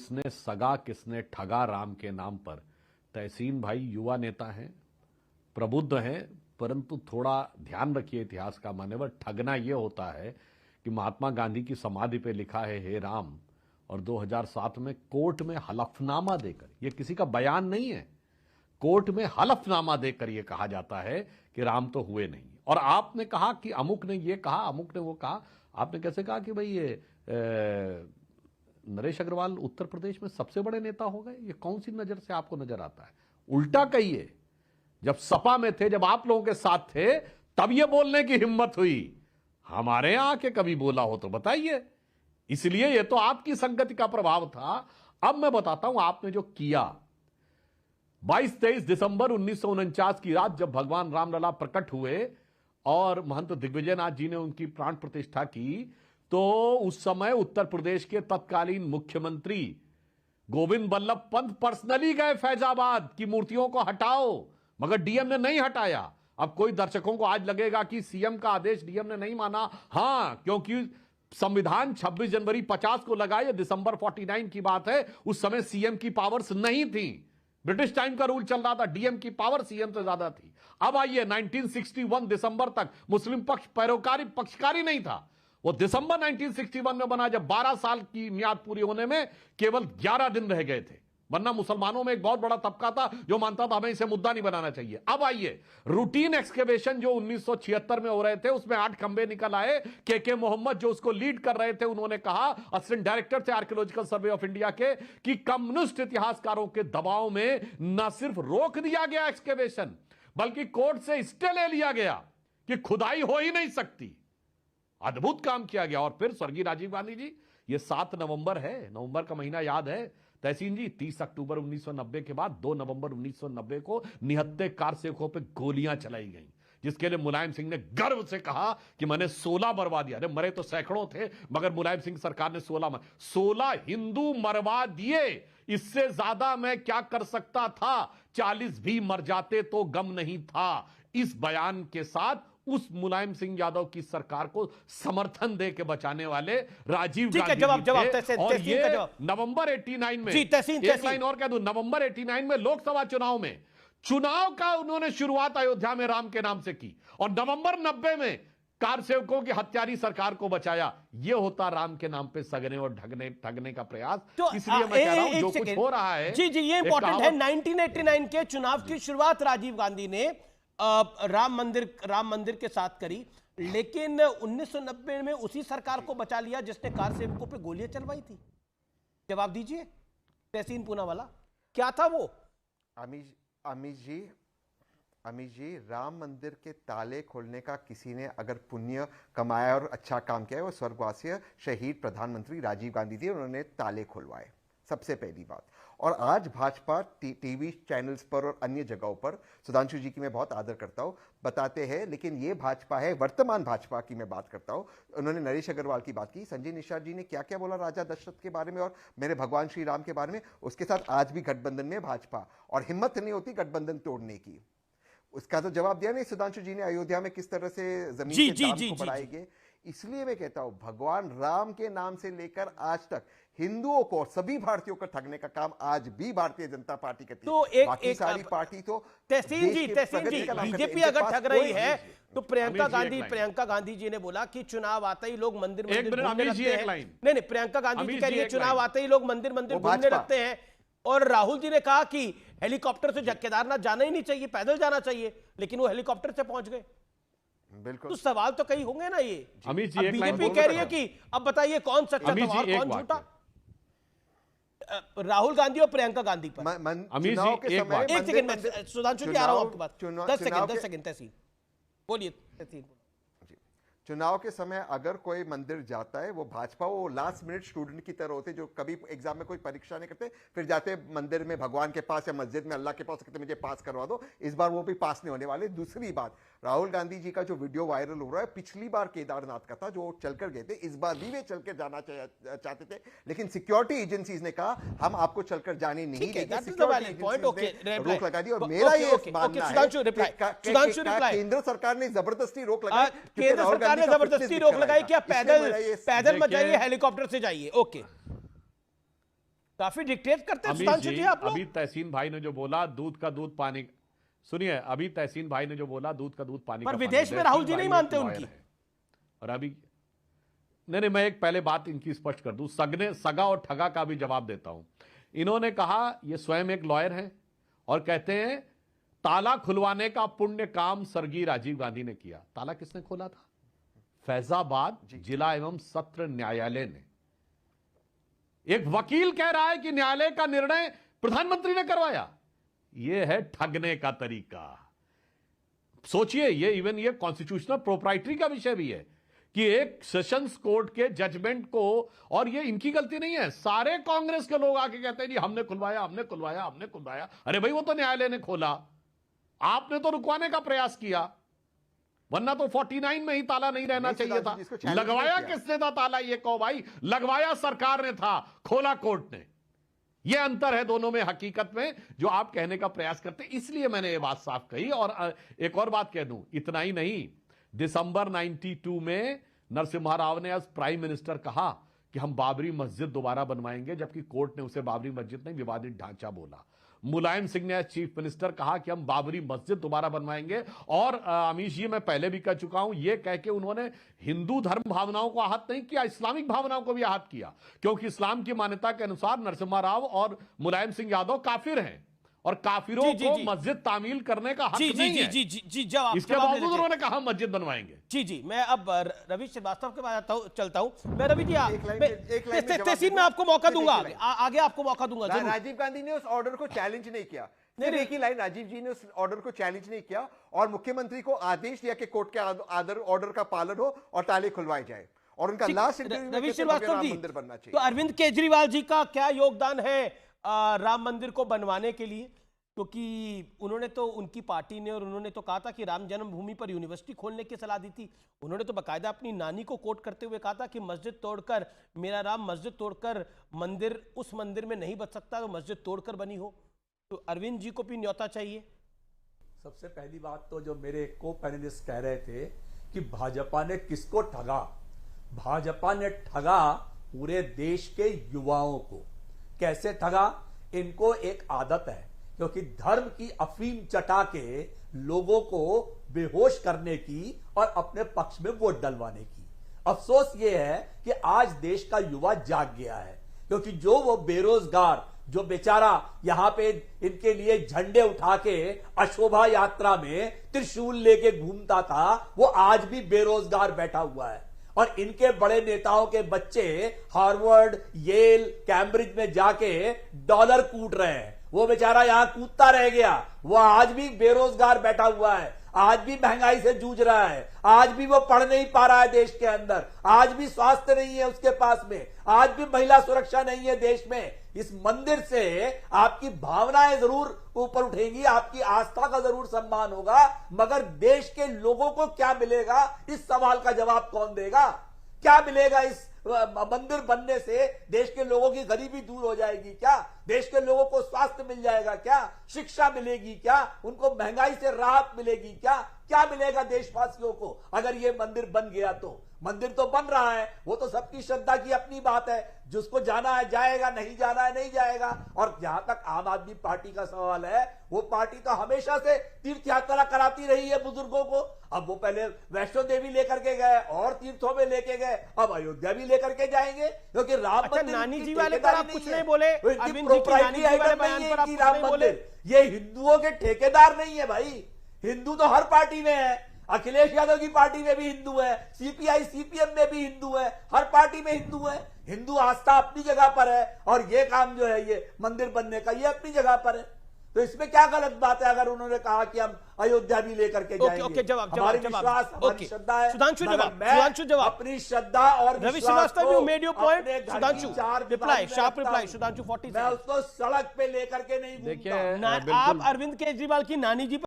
किसने सगा किसने ठगा राम के नाम पर। तहसीन भाई युवा नेता हैं, प्रबुद्ध हैं, परंतु थोड़ा ध्यान रखिए इतिहास का। मान्यवर, ठगना यह होता है कि महात्मा गांधी की समाधि पे लिखा है हे राम, और 2007 में कोर्ट में हलफनामा देकर, यह किसी का बयान नहीं है, कोर्ट में हलफनामा देकर यह कहा जाता है कि राम तो हुए नहीं। और आपने कहा कि अमुक ने ये कहा, अमुक ने वो कहा। आपने कैसे कहा कि भाई ये नरेश अग्रवाल उत्तर प्रदेश में सबसे बड़े नेता हो गए? ये कौन सी नजर से आपको नजर आता है? उल्टा कहिए, जब सपा में थे, जब आप लोगों के साथ थे, तब ये बोलने की हिम्मत हुई। हमारे यहां आके कभी बोला हो तो बताइए। इसलिए ये तो आपकी संगति का प्रभाव था। अब मैं बताता हूं आपने जो किया। 22-23 दिसंबर 1949 की रात जब भगवान रामलला प्रकट हुए और महंत दिग्विजयनाथ जी ने उनकी प्राण प्रतिष्ठा की, तो उस समय उत्तर प्रदेश के तत्कालीन मुख्यमंत्री गोविंद बल्लभ पंत पर्सनली गए फैजाबाद की मूर्तियों को हटाओ, मगर डीएम ने नहीं हटाया। अब कोई दर्शकों को आज लगेगा कि सीएम का आदेश डीएम ने नहीं माना। हां, क्योंकि संविधान 26 जनवरी 50 को लगा, ये दिसंबर 49 की बात है। उस समय सीएम की पावर्स नहीं थी, ब्रिटिश टाइम का रूल चल रहा था, डीएम की पावर सीएम से ज्यादा थी। अब आइए, 1961 दिसंबर तक मुस्लिम पक्ष पक्षकारी नहीं था। वो दिसंबर 1961 में बना, जब 12 साल की मियाद पूरी होने में केवल 11 दिन रह गए थे। वरना मुसलमानों में एक बहुत बड़ा तबका था जो मानता था हमें इसे मुद्दा नहीं बनाना चाहिए। अब आइए, रूटीन एक्सकेवेशन जो 1976 में हो रहे थे, उसमें 8 खंबे निकल आए। के मोहम्मद जो उसको लीड कर रहे थे, उन्होंने कहा, असिस्टेंट डायरेक्टर थे आर्कियोलॉजिकल सर्वे ऑफ इंडिया के, कि कम्युनिस्ट इतिहासकारों के दबाव में न सिर्फ रोक दिया गया एक्सकेवेशन, बल्कि कोर्ट से स्टे ले लिया गया कि खुदाई हो ही नहीं सकती। अद्भुत काम किया गया। और फिर स्वर्गीय राजीव गांधी जी, ये 7 नवंबर है, नवंबर का महीना याद है तहसीन जी, 30 अक्टूबर 1990 के बाद 2 नवंबर 1990 को निहत्थे कारसेवकों पे गोलियां चलाई गई, जिसके लिए मुलायम सिंह ने गर्व से कहा कि मैंने 16 मरवा दिया। अरे मरे तो सैकड़ों थे, मगर मुलायम सिंह सरकार ने 16 हिंदू मरवा दिए। इससे ज्यादा मैं क्या कर सकता था? 40 भी मर जाते तो गम नहीं था। इस बयान के साथ उस मुलायम सिंह यादव की सरकार को समर्थन दे के बचाने वाले राजीव गांधी थे। और ये नवंबर 89 में, एक लाइन और कह दूं, नवंबर 89 में लोकसभा चुनाव का उन्होंने शुरुआत अयोध्या में राम के नाम से की, और नवंबर 90 में कार सेवकों की हत्यारी सरकार को बचाया। ये होता राम के नाम पे सगने और ठगने का प्रयास। तो इसलिए मैं कह रहा हूं जो कुछ हो रहा है, जी ये इंपॉर्टेंट है। 1989 के चुनाव की शुरुआत राजीव गांधी ने राम मंदिर के साथ करी, लेकिन 1990 में उसी सरकार को बचा लिया जिसने कार सेवकों पे गोलियां चलवाई थी। जवाब दीजिए तहसीन पूनावाला, क्या था वो? अमित जी, राम मंदिर के ताले खोलने का किसी ने अगर पुण्य कमाया और अच्छा काम किया है, वो स्वर्गवासी शहीद प्रधानमंत्री राजीव गांधी जी, उन्होंने ताले खुलवाए, सबसे पहली बात। और आज भाजपा टीवी चैनल्स पर और अन्य जगहों पर, सुधांशु जी की मैं बहुत आदर करता हूं, बताते हैं, लेकिन ये भाजपा है, वर्तमान भाजपा की मैं बात करता हूं। उन्होंने नरेश अग्रवाल की बात की, संजय निषाद जी ने क्या क्या बोला राजा दशरथ के बारे में और मेरे भगवान श्री राम के बारे में, उसके साथ आज भी गठबंधन में भाजपा, और हिम्मत नहीं होती गठबंधन तोड़ने की। उसका तो जवाब दिया नहीं सुधांशु जी ने, अयोध्या में किस तरह से जमीन के दाम को बढ़ाएंगे। इसलिए मैं कहता हूं, भगवान राम के नाम से लेकर आज तक हिंदुओं को, सभी भारतीयों को ठगने का काम आज भी भारतीय जनता पार्टी करती है। तो बाकी सारी पार्टी तो तहसीन जी बीजेपी अगर ठग रही है, तो प्रियंका गांधी जी ने बोला कि चुनाव आते ही लोग मंदिर घूमने लगते हैं। नहीं, प्रियंका गांधी जी कह रही है चुनाव आते ही लोग मंदिर घूमने लगते हैं। और राहुल जी ने कहा कि हेलीकॉप्टर से केदारनाथ जाना ही नहीं चाहिए, पैदल जाना चाहिए, लेकिन वो हेलीकॉप्टर से पहुंच गए। बिल्कुल, तो सवाल तो कई होंगे ना। ये बीजेपी कह रही है कि अब बताइए कौन सच्चा था और कौन झूठा? राहुल गांधी और प्रियंका गांधी पर एक सेकंड में सुधांशु जी आ रहा हूं आपके पास। 10 सेकंड तहसीन बोलिए। तहसीन, चुनाव के समय अगर कोई मंदिर जाता है, वो भाजपा वो लास्ट मिनट स्टूडेंट की तरह होते जो कभी एग्जाम में कोई परीक्षा नहीं करते, फिर जाते मंदिर में भगवान के पास या मस्जिद में अल्लाह के पास, कहते मुझे पास करवा दो। इस बार वो भी पास नहीं होने वाले। दूसरी बात, राहुल गांधी जी का जो वीडियो वायरल हो रहा है, पिछली बार केदारनाथ का था जो चलकर गए थे, इस बार भी वे चलकर जाना चाहते थे, लेकिन सिक्योरिटी एजेंसीज ने कहा हम आपको चलकर जाने नहीं देंगे, रोक लगा दी। और मेरा ये मानना है केंद्र सरकार ने जबरदस्ती रोक लगाई, केंद्र सरकार ने जबरदस्ती रोक लगाई कि आप पैदल मत जाइए, हेलीकॉप्टर से जाइए। ओके, काफी डिक्टेट करते हैं अमीश सुधांशु जी, जी आप लोग। अभी तहसीन भाई ने जो बोला दूध का दूध पानी, सुनिए, अभी तहसीन भाई ने जो बोला दूध का दूध पानी पर का विदेश पानी, में राहुल जी तहसीन नहीं भाई मानते एक उनकी। लॉयर है। और अभी नहीं, मैं एक पहले बात इनकी स्पष्ट कर दूं, सगा और ठगा का भी जवाब देता हूं। इन्होंने कहा, ये स्वयं एक लॉयर हैं और कहते हैं ताला खुलवाने का पुण्य काम स्वर्गीय राजीव गांधी ने किया। ताला किसने खोला था? फैजाबाद जिला एवं सत्र न्यायालय ने। एक वकील कह रहा है कि न्यायालय का निर्णय प्रधानमंत्री ने करवाया। यह है ठगने का तरीका। सोचिए, ये कॉन्स्टिट्यूशनल प्रोप्राइटरी का विषय भी है कि एक सेशंस कोर्ट के जजमेंट को, और ये इनकी गलती नहीं है, सारे कांग्रेस के लोग आके कहते हैं जी हमने खुलवाया, हमने खुलवाया, हमने खुलवाया। अरे भाई, वो तो न्यायालय ने खोला, आपने तो रुकवाने का प्रयास किया, वरना तो 49 में ही ताला नहीं रहना चाहिए था। लगवाया किसने था ताला? ये कहो भाई, लगवाया सरकार ने था, खोला कोर्ट ने। यह अंतर है दोनों में हकीकत में, जो आप कहने का प्रयास करते हैं। इसलिए मैंने ये बात साफ कही। और एक और बात कह दूं, इतना ही नहीं, दिसंबर 92 में नरसिम्हा राव ने एज प्राइम मिनिस्टर कहा कि हम बाबरी मस्जिद दोबारा बनवाएंगे, जबकि कोर्ट ने उसे बाबरी मस्जिद नहीं, विवादित ढांचा बोला। मुलायम सिंह ने एज चीफ मिनिस्टर कहा कि हम बाबरी मस्जिद दोबारा बनवाएंगे। और अमीश जी, मैं पहले भी कह चुका हूं, यह कह के उन्होंने हिंदू धर्म भावनाओं को आहत नहीं किया, इस्लामिक भावनाओं को भी आहत किया, क्योंकि इस्लाम की मान्यता के अनुसार नरसिम्हा राव और मुलायम सिंह यादव काफिर हैं और काफिरों को मस्जिद तामील करने का हक नहीं है। इसके बावजूद उन्होंने कहा मस्जिद बनवाएंगे। जी, मैं अब रवि श्रीवास्तव के पास चलता हूं। मैं रवि जी, तहसीन में आपको मौका दूंगा, आगे आपको मौका दूंगा। राजीव गांधी ने उस ऑर्डर को चैलेंज नहीं किया। एक ही लाइन, राजीव जी ने उस ऑर्डर को चैलेंज नहीं किया और मुख्यमंत्री को आदेश दिया कि कोर्ट के ऑर्डर का पालन हो और ताले खुलवाए जाए। और उनका लास्ट रवि श्रीवास्तव जी, तो अरविंद केजरीवाल जी का क्या योगदान है राम मंदिर को बनवाने के लिए? क्योंकि उन्होंने तो, उनकी पार्टी ने, और उन्होंने तो कहा था कि राम जन्मभूमि पर यूनिवर्सिटी खोलने की सलाह दी थी। उन्होंने तो बाकायदा अपनी नानी को कोट करते हुए कहा था कि मस्जिद तोड़कर, मेरा राम मस्जिद तोड़कर मंदिर, उस मंदिर में नहीं बच सकता, तो मस्जिद तोड़कर बनी हो। तो अरविंद जी को भी न्योता चाहिए। सबसे पहली बात तो जो मेरे को पैनलिस्ट कह रहे थे कि भाजपा ने किसको ठगा, भाजपा ने ठगा पूरे देश के युवाओं को। कैसे ठगा? इनको एक आदत है, क्योंकि धर्म की अफीम चटा के लोगों को बेहोश करने की और अपने पक्ष में वोट डलवाने की। अफसोस यह है कि आज देश का युवा जाग गया है, क्योंकि जो वो बेरोजगार, जो बेचारा यहां पे इनके लिए झंडे उठा के अशोभा यात्रा में त्रिशूल लेके घूमता था, वो आज भी बेरोजगार बैठा हुआ है। और इनके बड़े नेताओं के बच्चे हार्वर्ड, येल, कैम्ब्रिज में जाके डॉलर कूट रहे हैं, वो बेचारा यहां कूदता रह गया, वो आज भी बेरोजगार बैठा हुआ है, आज भी महंगाई से जूझ रहा है, आज भी वो पढ़ नहीं पा रहा है देश के अंदर, आज भी स्वास्थ्य नहीं है उसके पास में, आज भी महिला सुरक्षा नहीं है देश में। इस मंदिर से आपकी भावनाएं जरूर ऊपर उठेंगी, आपकी आस्था का जरूर सम्मान होगा, मगर देश के लोगों को क्या मिलेगा, इस सवाल का जवाब कौन देगा? क्या मिलेगा इस मंदिर बनने से? देश के लोगों की गरीबी दूर हो जाएगी क्या? देश के लोगों को स्वास्थ्य मिल जाएगा क्या? शिक्षा मिलेगी क्या? उनको महंगाई से राहत मिलेगी क्या? क्या मिलेगा देशवासियों को अगर ये मंदिर बन गया? तो मंदिर तो बन रहा है, वो तो सबकी श्रद्धा की अपनी बात है, जिसको जाना है जाएगा, नहीं जाना है नहीं जाएगा। और जहां तक आम आदमी पार्टी का सवाल है, वो पार्टी तो हमेशा से तीर्थ यात्रा कराती रही है बुजुर्गों को। अब वो पहले वैष्णो देवी लेकर के गए और तीर्थों में लेके गए, अब अयोध्या भी लेकर के जाएंगे, क्योंकि राम मंदिर नानी जी वाले पर आप कुछ नहीं बोले, राम मंदिर ये हिंदुओं के ठेकेदार नहीं है भाई। हिंदू तो हर पार्टी में है, अखिलेश यादव की पार्टी में भी हिंदू है, सीपीआई सीपीएम में भी हिंदू है, हर पार्टी में हिंदू है। हिंदू आस्था अपनी जगह पर है और ये काम जो है ये मंदिर बनने का, ये अपनी जगह पर है। तो इसमें क्या गलत बात है अगर उन्होंने कहा कि हम अयोध्या भी लेकर के जाएंगे? ओके, जवाब, हमारी विश्वास, हमारी श्रद्धा है। सुधांशु जवाब, अपनी श्रद्धा और Ravi Srivastava, you made your point. Sudhanshu reply, sharp reply. Sudhanshu 40 मैं उसको सड़क पे लेकर के नहीं घूमता। आप अरविंद केजरीवाल की नानी जी